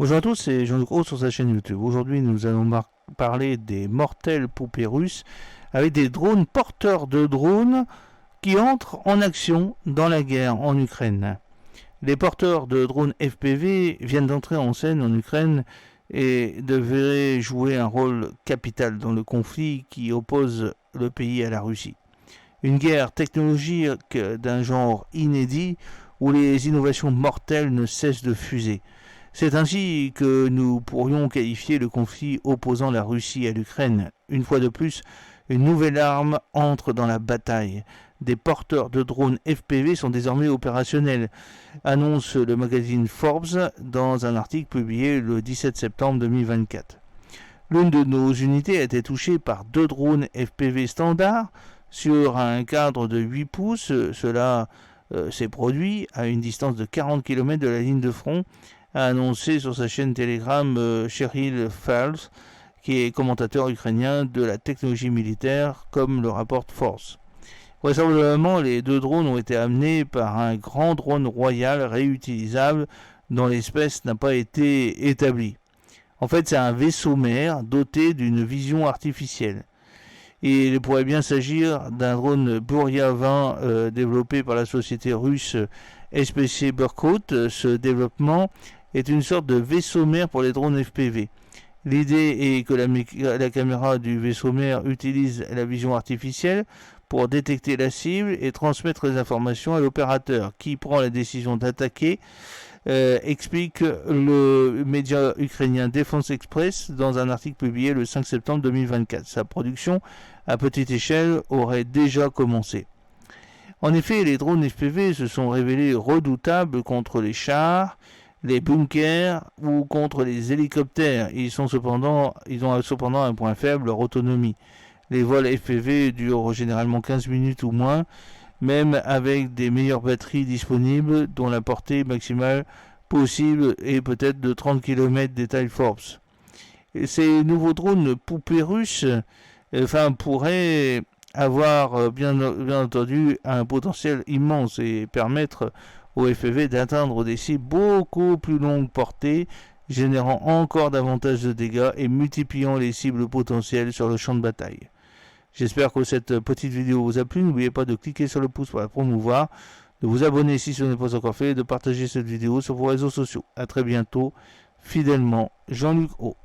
Bonjour à tous, c'est Jean-Luc Roux sur sa chaîne YouTube. Aujourd'hui, nous allons parler des mortelles poupées russes avec des drones porteurs de drones qui entrent en action dans la guerre en Ukraine. Les porteurs de drones FPV viennent d'entrer en scène en Ukraine et devraient jouer un rôle capital dans le conflit qui oppose le pays à la Russie. Une guerre technologique d'un genre inédit où les innovations mortelles ne cessent de fuser. C'est ainsi que nous pourrions qualifier le conflit opposant la Russie à l'Ukraine. Une fois de plus, une nouvelle arme entre dans la bataille. Des porteurs de drones FPV sont désormais opérationnels, annonce le magazine Forbes dans un article publié le 17 septembre 2024. L'une de nos unités a été touchée par 2 drones FPV standards sur un cadre de 8 pouces. Cela s'est produit à une distance de 40 km de la ligne de front, a annoncé sur sa chaîne Telegram Cheryl Fals, qui est commentateur ukrainien de la technologie militaire, comme le rapporte Force. Vraisemblablement, les 2 drones ont été amenés par un grand drone royal réutilisable dont l'espèce n'a pas été établie. En fait, c'est un vaisseau mère doté d'une vision artificielle. Et il pourrait bien s'agir d'un drone Buria 20 développé par la société russe SPC Burkut. Ce développement est une sorte de vaisseau mère pour les drones FPV. L'idée est que la caméra du vaisseau mère utilise la vision artificielle pour détecter la cible et transmettre les informations à l'opérateur qui prend la décision d'attaquer, explique le média ukrainien Defense Express dans un article publié le 5 septembre 2024. Sa production à petite échelle aurait déjà commencé. En effet, les drones FPV se sont révélés redoutables contre les chars, les bunkers ou contre les hélicoptères. Ils ont cependant un point faible, leur autonomie. Les vols FPV durent généralement 15 minutes ou moins, même avec des meilleures batteries disponibles dont la portée maximale possible est peut-être de 30 km, détaille Forbes. Et ces nouveaux drones poupées russes pourraient avoir bien entendu un potentiel immense et permettre au FPV d'atteindre des cibles beaucoup plus longue portée, générant encore davantage de dégâts et multipliant les cibles potentielles sur le champ de bataille. J'espère que cette petite vidéo vous a plu. N'oubliez pas de cliquer sur le pouce pour la promouvoir, de vous abonner si ce n'est pas encore fait et de partager cette vidéo sur vos réseaux sociaux. A très bientôt, fidèlement, Jean-Luc O.